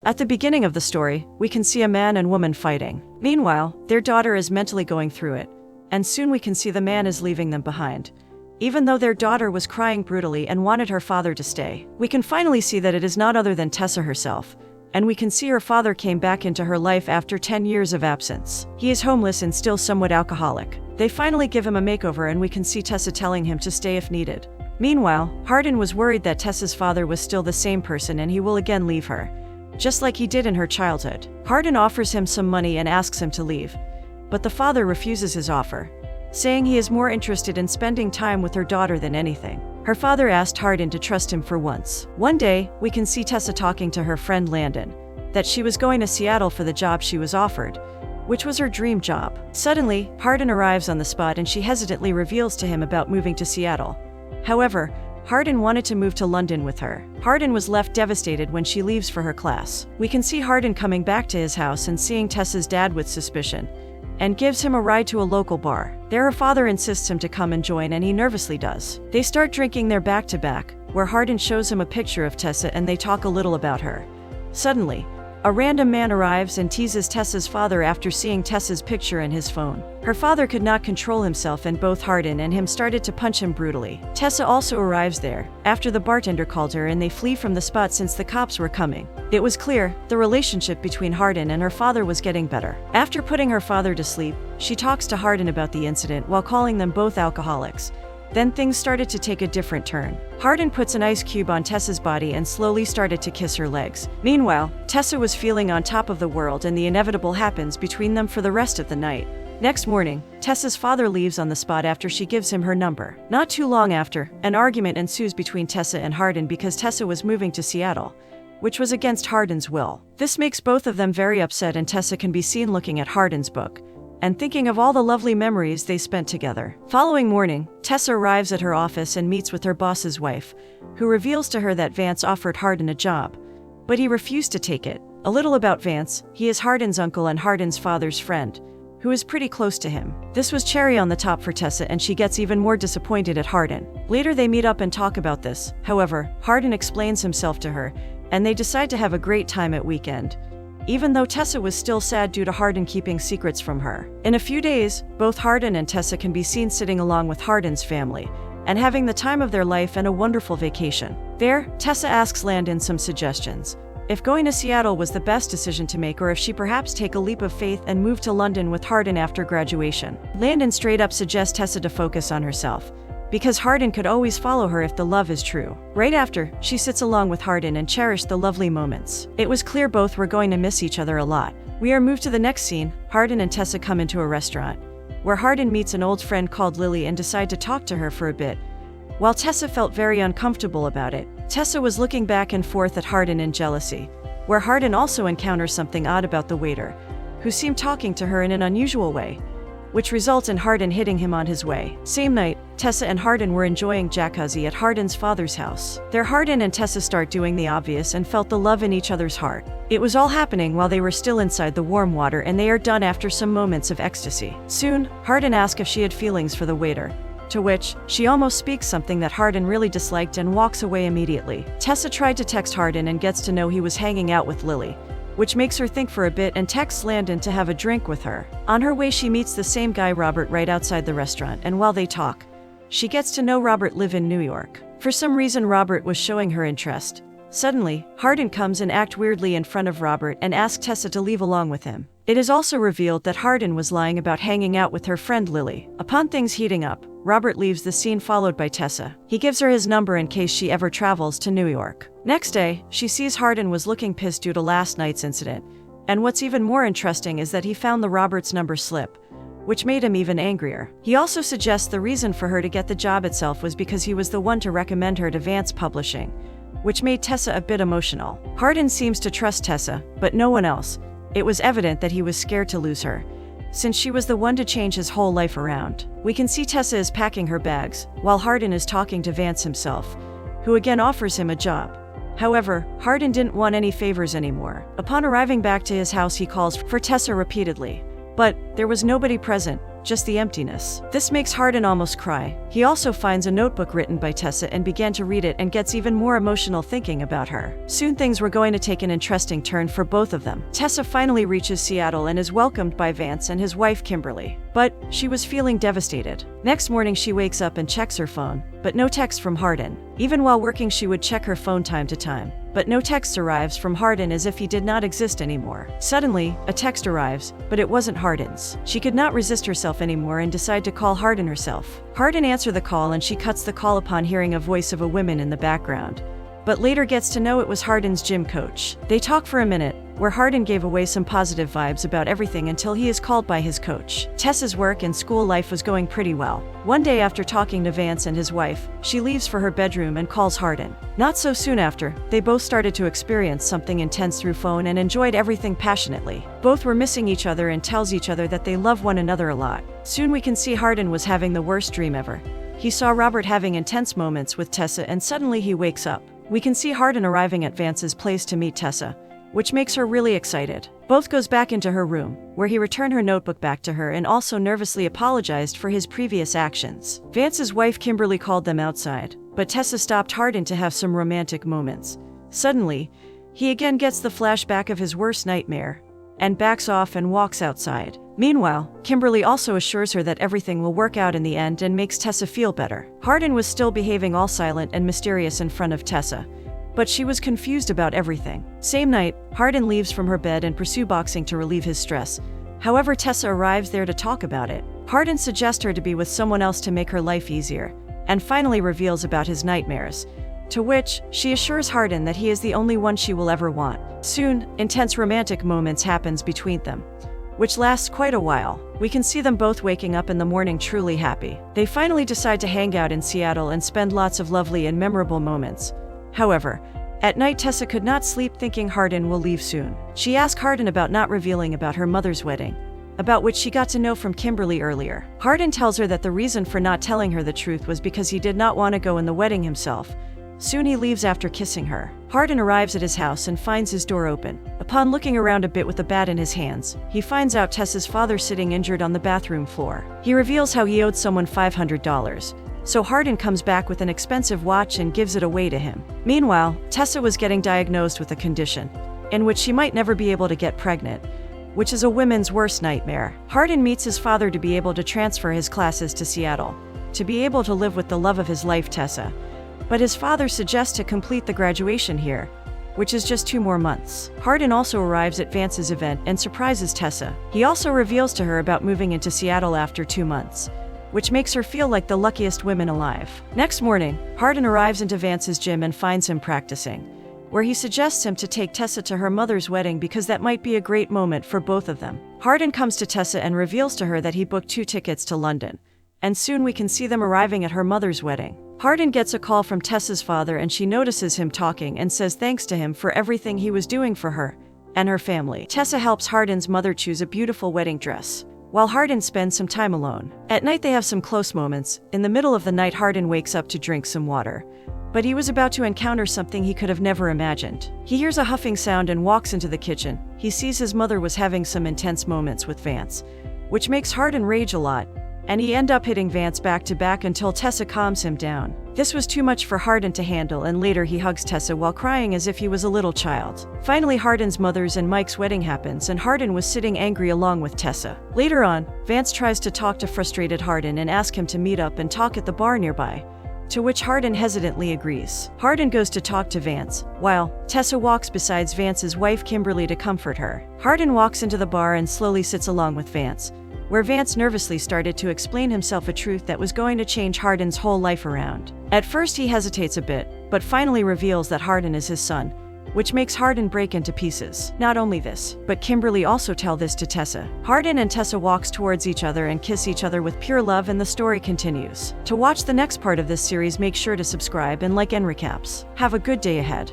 At the beginning of the story, we can see a man and woman fighting. Meanwhile, their daughter is mentally going through it, and soon we can see the man is leaving them behind. Even though their daughter was crying brutally and wanted her father to stay, we can finally see that it is not other than Tessa herself, and we can see her father came back into her life after 10 years of absence. He is homeless and still somewhat alcoholic. They finally give him a makeover and we can see Tessa telling him to stay if needed. Meanwhile, Hardin was worried that Tessa's father was still the same person and he will again leave her, just like he did in her childhood. Hardin offers him some money and asks him to leave, but the father refuses his offer, saying he is more interested in spending time with her daughter than anything. Her father asked Hardin to trust him for once. One day, we can see Tessa talking to her friend Landon, that she was going to Seattle for the job she was offered, which was her dream job. Suddenly, Hardin arrives on the spot and she hesitantly reveals to him about moving to Seattle. However, Hardin wanted to move to London with her. Hardin was left devastated when she leaves for her class. We can see Hardin coming back to his house and seeing Tessa's dad with suspicion, and gives him a ride to a local bar. There her father insists him to come and join and he nervously does. They start drinking their back-to-back, where Hardin shows him a picture of Tessa and they talk a little about her. Suddenly, a random man arrives and teases Tessa's father after seeing Tessa's picture in his phone. Her father could not control himself and both Hardin and him started to punch him brutally. Tessa also arrives there, after the bartender called her and they flee from the spot since the cops were coming. It was clear, the relationship between Hardin and her father was getting better. After putting her father to sleep, she talks to Hardin about the incident while calling them both alcoholics. Then things started to take a different turn. Hardin puts an ice cube on Tessa's body and slowly started to kiss her legs. Meanwhile, Tessa was feeling on top of the world and the inevitable happens between them for the rest of the night. Next morning, Tessa's father leaves on the spot after she gives him her number. Not too long after, an argument ensues between Tessa and Hardin because Tessa was moving to Seattle, which was against Hardin's will. This makes both of them very upset and Tessa can be seen looking at Hardin's book and thinking of all the lovely memories they spent together. Following morning, Tessa arrives at her office and meets with her boss's wife, who reveals to her that Vance offered Hardin a job, but he refused to take it. A little about Vance: he is Hardin's uncle and Hardin's father's friend, who is pretty close to him. This was cherry on the top for Tessa and she gets even more disappointed at Hardin. Later they meet up and talk about this. However, Hardin explains himself to her, and they decide to have a great time at weekend, even though Tessa was still sad due to Hardin keeping secrets from her. In a few days, both Hardin and Tessa can be seen sitting along with Hardin's family and having the time of their life and a wonderful vacation. There, Tessa asks Landon some suggestions, if going to Seattle was the best decision to make or if she perhaps take a leap of faith and move to London with Hardin after graduation. Landon straight up suggests Tessa to focus on herself, because Hardin could always follow her if the love is true. Right after, she sits along with Hardin and cherished the lovely moments. It was clear both were going to miss each other a lot. We are moved to the next scene. Hardin and Tessa come into a restaurant, where Hardin meets an old friend called Lily and decide to talk to her for a bit. While Tessa felt very uncomfortable about it, Tessa was looking back and forth at Hardin in jealousy, where Hardin also encounters something odd about the waiter, who seemed talking to her in an unusual way, which results in Hardin hitting him on his way. Same night, Tessa and Hardin were enjoying jacuzzi at Hardin's father's house. There Hardin and Tessa start doing the obvious and felt the love in each other's heart. It was all happening while they were still inside the warm water and they are done after some moments of ecstasy. Soon, Hardin asked if she had feelings for the waiter, to which she almost speaks something that Hardin really disliked and walks away immediately. Tessa tried to text Hardin and gets to know he was hanging out with Lily, which makes her think for a bit and texts Landon to have a drink with her. On her way she meets the same guy Robert right outside the restaurant, and while they talk, she gets to know Robert live in New York. For some reason Robert was showing her interest. Suddenly, Hardin comes and acts weirdly in front of Robert and asks Tessa to leave along with him. It is also revealed that Hardin was lying about hanging out with her friend Lily. Upon things heating up, Robert leaves the scene followed by Tessa. He gives her his number in case she ever travels to New York. Next day, she sees Hardin was looking pissed due to last night's incident. And what's even more interesting is that he found the Robert's number slip, which made him even angrier. He also suggests the reason for her to get the job itself was because he was the one to recommend her to Vance Publishing, which made Tessa a bit emotional. Hardin seems to trust Tessa, but no one else. It was evident that he was scared to lose her, since she was the one to change his whole life around. We can see Tessa is packing her bags, while Hardin is talking to Vance himself, who again offers him a job. However, Hardin didn't want any favors anymore. Upon arriving back to his house he calls for Tessa repeatedly, but there was nobody present. just the emptiness. This makes Hardin almost cry. He also finds a notebook written by Tessa and began to read it and gets even more emotional thinking about her. Soon things were going to take an interesting turn for both of them. Tessa finally reaches Seattle and is welcomed by Vance and his wife Kimberly. But she was feeling devastated. Next morning she wakes up and checks her phone, but no text from Hardin. Even while working she would check her phone time to time, but no text arrives from Hardin, as if he did not exist anymore. Suddenly, a text arrives, but it wasn't Hardin's. She could not resist herself anymore and decide to call Hardin herself. Hardin answers the call and she cuts the call upon hearing a voice of a woman in the background, but later gets to know it was Hardin's gym coach. They talk for a minute, where Hardin gave away some positive vibes about everything until he is called by his coach. Tessa's work and school life was going pretty well. One day after talking to Vance and his wife, she leaves for her bedroom and calls Hardin. Not so soon after, they both started to experience something intense through phone and enjoyed everything passionately. Both were missing each other and tells each other that they love one another a lot. Soon we can see Hardin was having the worst dream ever. He saw Robert having intense moments with Tessa and suddenly he wakes up. We can see Hardin arriving at Vance's place to meet Tessa, which makes her really excited. Both goes back into her room, where he returned her notebook back to her and also nervously apologized for his previous actions. Vance's wife Kimberly called them outside, but Tessa stopped Hardin to have some romantic moments. Suddenly, he again gets the flashback of his worst nightmare, and backs off and walks outside. Meanwhile, Kimberly also assures her that everything will work out in the end and makes Tessa feel better. Hardin was still behaving all silent and mysterious in front of Tessa, but she was confused about everything. Same night, Hardin leaves from her bed and pursues boxing to relieve his stress. However, Tessa arrives there to talk about it. Hardin suggests her to be with someone else to make her life easier, and finally reveals about his nightmares, to which she assures Hardin that he is the only one she will ever want. Soon, intense romantic moments happens between them, which lasts quite a while. We can see them both waking up in the morning truly happy. They finally decide to hang out in Seattle and spend lots of lovely and memorable moments. However, at night Tessa could not sleep, thinking Hardin will leave soon. She asked Hardin about not revealing about her mother's wedding, about which she got to know from Kimberly earlier. Hardin tells her that the reason for not telling her the truth was because he did not want to go in the wedding himself. Soon he leaves after kissing her. Hardin arrives at his house and finds his door open. Upon looking around a bit with a bat in his hands, he finds out Tessa's father sitting injured on the bathroom floor. He reveals how he owed someone $500. So Hardin comes back with an expensive watch and gives it away to him. Meanwhile, Tessa was getting diagnosed with a condition in which she might never be able to get pregnant, which is a woman's worst nightmare. Hardin meets his father to be able to transfer his classes to Seattle, to be able to live with the love of his life, Tessa. But his father suggests to complete the graduation here, which is just 2 more months. Hardin also arrives at Vance's event and surprises Tessa. He also reveals to her about moving into Seattle after 2 months, which makes her feel like the luckiest woman alive. Next morning, Hardin arrives into Vance's gym and finds him practicing, where he suggests him to take Tessa to her mother's wedding because that might be a great moment for both of them. Hardin comes to Tessa and reveals to her that he booked 2 tickets to London, and soon we can see them arriving at her mother's wedding. Hardin gets a call from Tessa's father and she notices him talking and says thanks to him for everything he was doing for her and her family. Tessa helps Hardin's mother choose a beautiful wedding dress, while Hardin spends some time alone. At night they have some close moments. In the middle of the night Hardin wakes up to drink some water, but he was about to encounter something he could have never imagined. He hears a huffing sound and walks into the kitchen. He sees his mother was having some intense moments with Vance, which makes Hardin rage a lot, and he ends up hitting Vance back to back until Tessa calms him down. This was too much for Hardin to handle, and later he hugs Tessa while crying as if he was a little child. Finally, Hardin's mother's and Mike's wedding happens and Hardin was sitting angry along with Tessa. Later on, Vance tries to talk to frustrated Hardin and ask him to meet up and talk at the bar nearby, to which Hardin hesitantly agrees. Hardin goes to talk to Vance, while Tessa walks beside Vance's wife Kimberly to comfort her. Hardin walks into the bar and slowly sits along with Vance, where Vance nervously started to explain himself a truth that was going to change Hardin's whole life around. At first he hesitates a bit, but finally reveals that Hardin is his son, which makes Hardin break into pieces. Not only this, but Kimberly also tell this to Tessa. Hardin and Tessa walks towards each other and kiss each other with pure love, and the story continues. To watch the next part of this series, make sure to subscribe and like end recaps. Have a good day ahead.